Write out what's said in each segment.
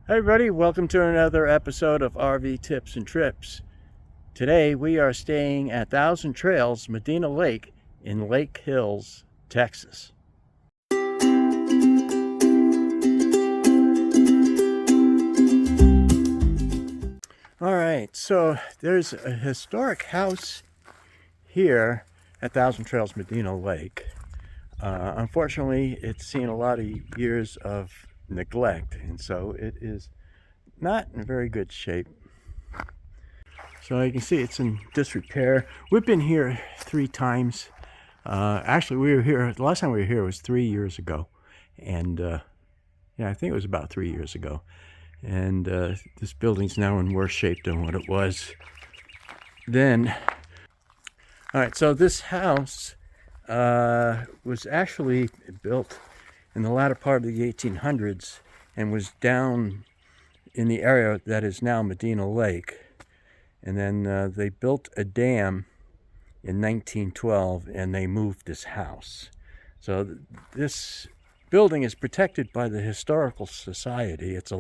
Hey everybody, welcome to another episode of RV Tips and Trips. Today we are staying at Thousand Trails Medina Lake in Lake Hills, Texas. Alright, so there's a historic house here at Thousand Trails Medina Lake. Unfortunately, it's seen a lot of years of neglect, and so it is not in very good shape. So you can see it's in disrepair. We've been here 3 times. Actually, we were here, the last time we were here was 3 years ago. And yeah, I think it was about 3 years ago. And this building's now in worse shape than what it was then. All right, so this house was actually built in the latter part of the 1800s and was down in the area that is now Medina Lake. And then they built a dam in 1912 and they moved this house. So this building is protected by the Historical Society. It's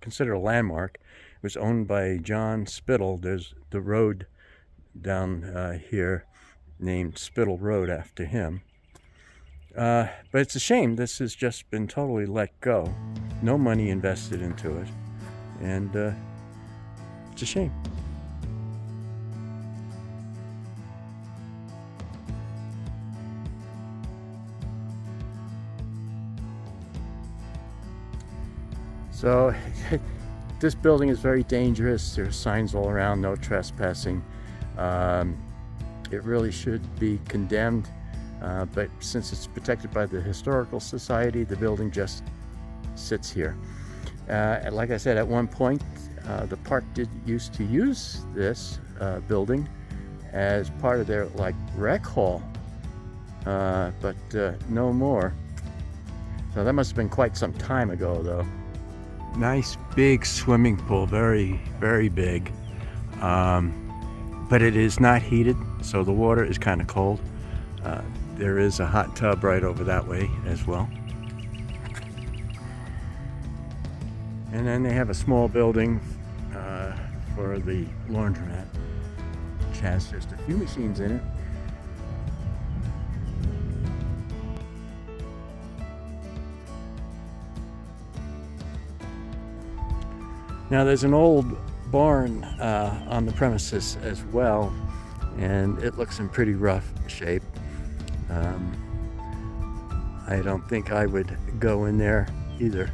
considered a landmark. It was owned by John Spittle. There's the road down here named Spittle Road after him. But it's a shame this has just been totally let go. No money invested into it. And it's a shame. So this building is very dangerous. There's signs all around, no trespassing. It really should be condemned, but since it's protected by the Historical Society, the building just sits here. Like I said, at one point, the park used to use this building as part of their rec hall, but no more. So that must have been quite some time ago, though. Nice big swimming pool, very, very big. But it is not heated, so the water is kind of cold. There is a hot tub right over that way as well. And then they have a small building for the laundromat, which has just a few machines in it. Now there's an old barn on the premises as well, and it looks in pretty rough shape. I don't think I would go in there either.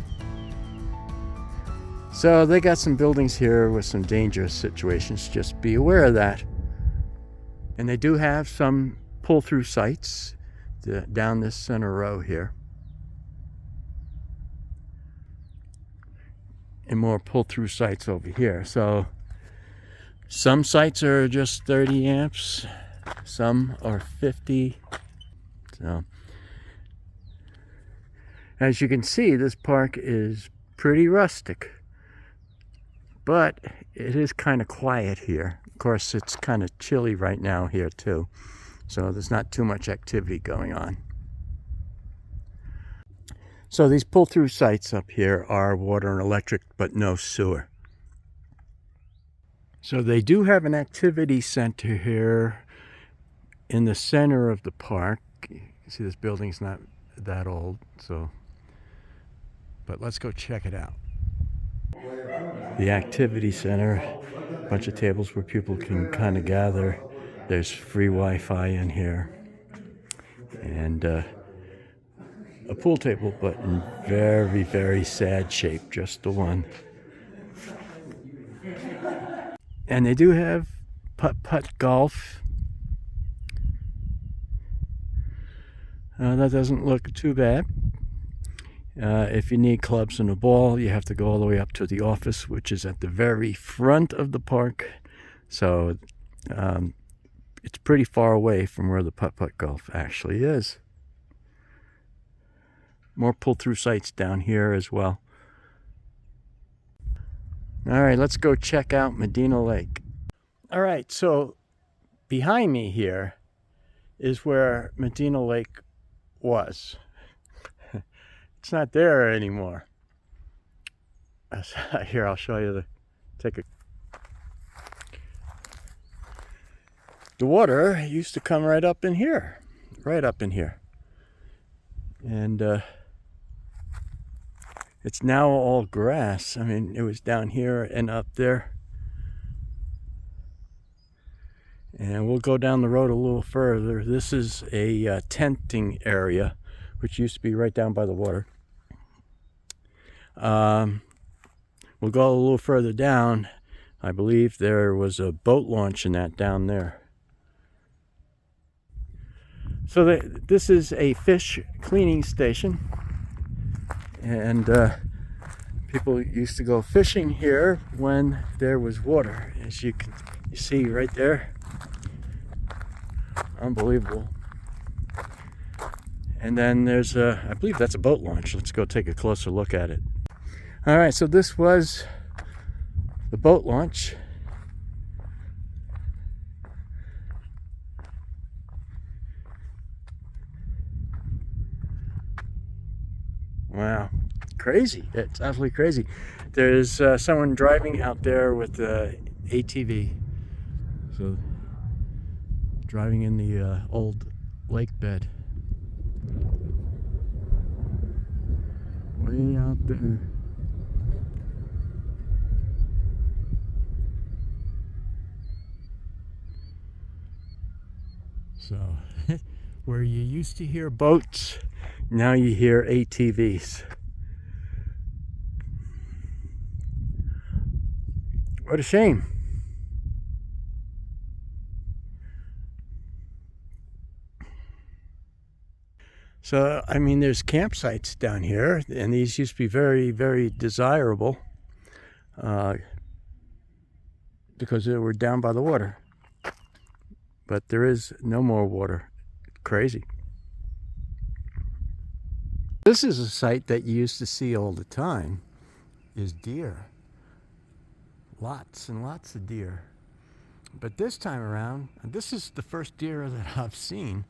So they got some buildings here with some dangerous situations. Just be aware of that. And they do have some pull-through sites down this center row here. And more pull-through sites over here. So some sites are just 30 amps, some are 50. So as you can see, this park is pretty rustic, but it is kind of quiet here. Of course, it's kind of chilly right now here too, so there's not too much activity going on. So these pull-through sites up here are water and electric, but no sewer. So they do have an activity center here in the center of the park. You can see this building's not that old, but let's go check it out. The activity center, a bunch of tables where people can kind of gather. There's free Wi-Fi in here. And a pool table, but in very, very sad shape, just the one. And they do have putt-putt golf. That doesn't look too bad. If you need clubs and a ball, you have to go all the way up to the office, which is at the very front of the park. So it's pretty far away from where the putt-putt golf actually is. More pull-through sites down here as well. All right, let's go check out Medina Lake. All right, so behind me here is where Medina Lake was. It's not there anymore. Here, I'll show you the water used to come right up in here, and it's now all grass. I mean, it was down here and up there. And we'll go down the road a little further. This is a tenting area, which used to be right down by the water. We'll go a little further down. I believe there was a boat launch in that down there. So this is a fish cleaning station. And people used to go fishing here when there was water. As you see right there. Unbelievable. And then there's I believe that's a boat launch. Let's go take a closer look at it. All right, so this was the boat launch. Wow, crazy. It's absolutely crazy. There's someone driving out there with the ATV. So driving in the old lake bed. Way out there. So, where you used to hear boats, now you hear ATVs. What a shame. So, I mean, there's campsites down here, and these used to be very, very desirable because they were down by the water. But there is no more water. Crazy. This is a site that you used to see all the time, is deer. Lots and lots of deer. But this time around, this is the first deer that I've seen.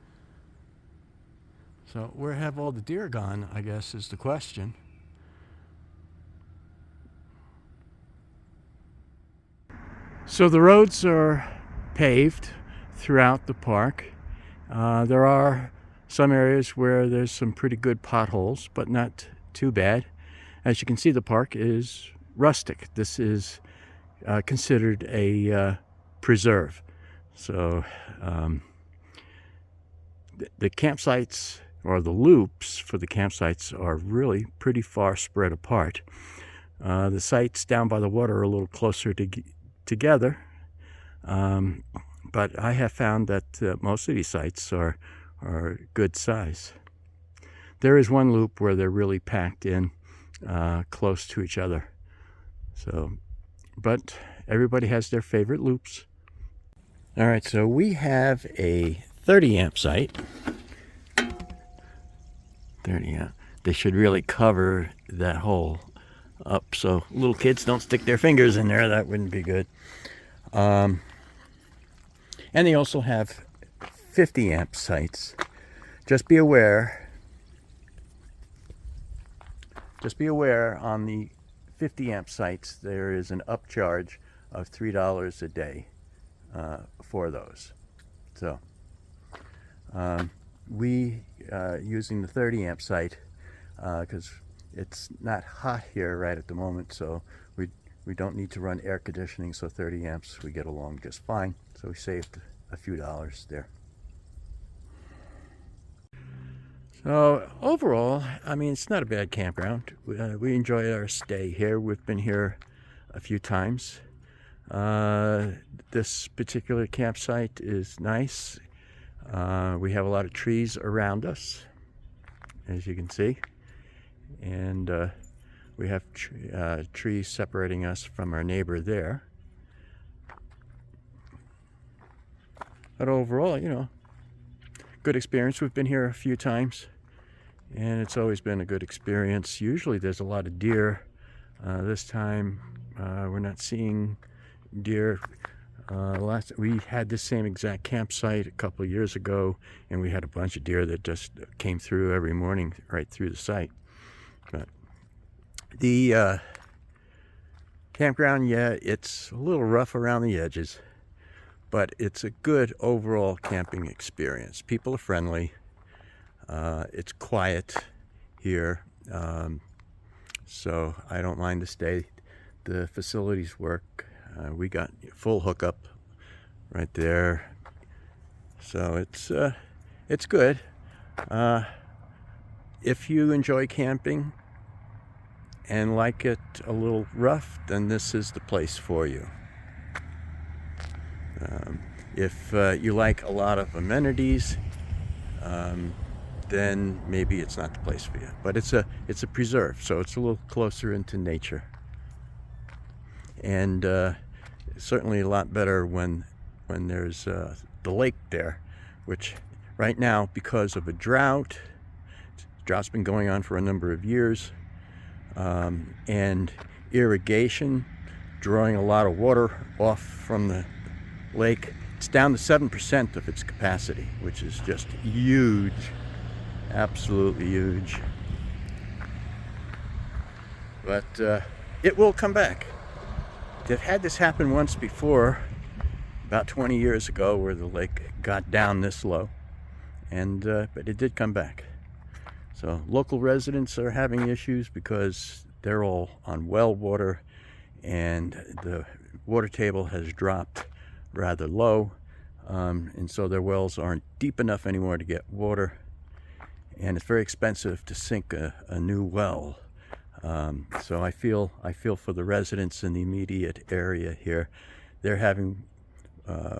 So where have all the deer gone, I guess, is the question. So the roads are paved throughout the park. There are some areas where there's some pretty good potholes, but not too bad. As you can see, the park is rustic. This is considered a preserve. So the campsites, or the loops for the campsites, are really pretty far spread apart. The sites down by the water are a little closer together. But I have found that most of these sites are good size. There is one loop where they're really packed in close to each other. So, but everybody has their favorite loops. All right, so we have a 30 amp site. 30 amp. They should really cover that hole up so little kids don't stick their fingers in there. That wouldn't be good. And they also have 50 amp sites. Just be aware on the 50 amp sites there is an upcharge of $3 a day for those. So we using the 30 amp site because it's not hot here right at the moment, so we don't need to run air conditioning, so 30 amps we get along just fine. So we saved a few dollars there. So overall, I mean, it's not a bad campground. We enjoy our stay here. We've been here a few times. This particular campsite is nice. We have a lot of trees around us, as you can see. And we have trees separating us from our neighbor there. But overall, you know, good experience. We've been here a few times, and it's always been a good experience. Usually there's a lot of deer. This time we're not seeing deer. We had this same exact campsite a couple of years ago, and we had a bunch of deer that just came through every morning right through the site. But the Campground, yeah, it's a little rough around the edges, but it's a good overall camping experience. People are friendly. It's quiet here, so I don't mind to stay. The facilities work. We got full hookup right there, so it's good. If you enjoy camping and like it a little rough, then this is the place for you. If you like a lot of amenities, then maybe it's not the place for you. But it's a preserve, so it's a little closer into nature, and certainly a lot better when there's the lake there, which right now, because of a drought's been going on for a number of years, and irrigation drawing a lot of water off from the lake. It's down to 7% of its capacity, which is just huge, absolutely huge. But it will come back. They've had this happen once before, about 20 years ago, where the lake got down this low, and but it did come back. So local residents are having issues because they're all on well water, and the water table has dropped rather low, and so their wells aren't deep enough anymore to get water, and it's very expensive to sink a new well. So I feel for the residents in the immediate area here. They're having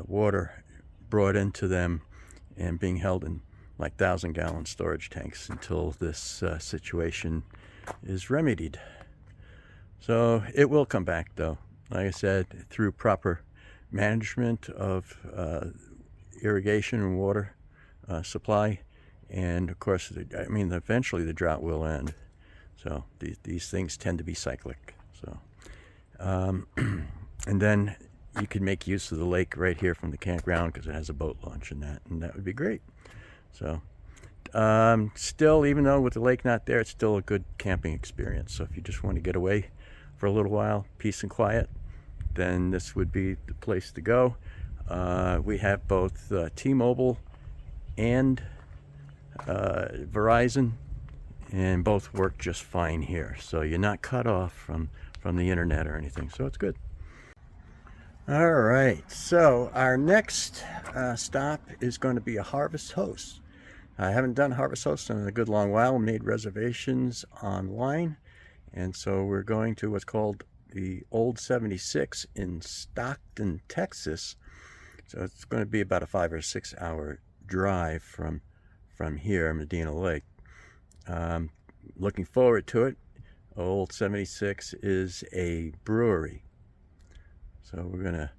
water brought into them and being held in like 1,000-gallon storage tanks until this situation is remedied. So it will come back, though, like I said, through proper management of irrigation and water supply, and of course, eventually the drought will end. So these things tend to be cyclic. So and then you can make use of the lake right here from the campground because it has a boat launch and that would be great. So still, even though with the lake not there, it's still a good camping experience. So if you just want to get away for a little while, peace and quiet, then this would be the place to go. We have both T-Mobile and Verizon, and both work just fine here. So you're not cut off from the internet or anything, so it's good. All right, so our next stop is going to be a Harvest Host. I haven't done Harvest Host in a good long while, made reservations online, and so we're going to what's called the Old 76 in Stockton, Texas. So it's going to be about a 5 or 6 hour drive from here, Medina Lake. Looking forward to it. Old 76 is a brewery. So we're gonna,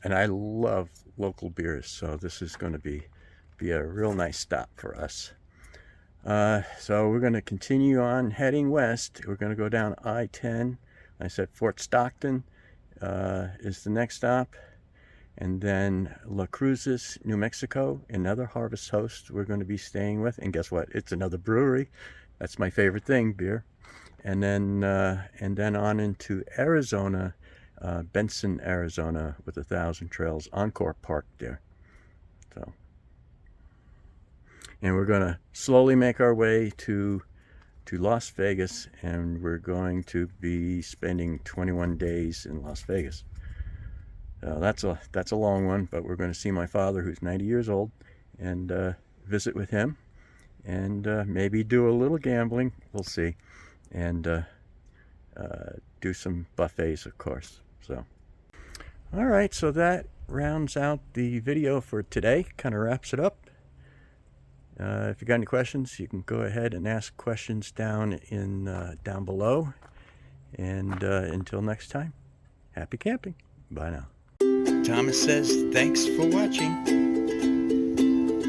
and I love local beers, so this is going to be a real nice stop for us. So we're going to continue on heading west. We're going to go down I-10. I said Fort Stockton is the next stop, and then La Cruces, New Mexico, another Harvest Host we're going to be staying with. And guess what? It's another brewery. That's my favorite thing, beer. And then on into Arizona, Benson, Arizona, with the Thousand Trails Encore Park there. So, and we're going to slowly make our way to Las Vegas, and we're going to be spending 21 days in Las Vegas. That's a long one, but we're going to see my father, who's 90 years old, and visit with him, and maybe do a little gambling. We'll see, and do some buffets, of course. So, all right, so that rounds out the video for today. Kind of wraps it up. If you got any questions, you can go ahead and ask questions down below. And until next time, happy camping. Bye now. Thomas says thanks for watching.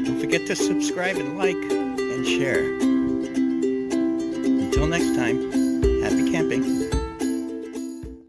Don't forget to subscribe and like and share. Until next time, happy camping.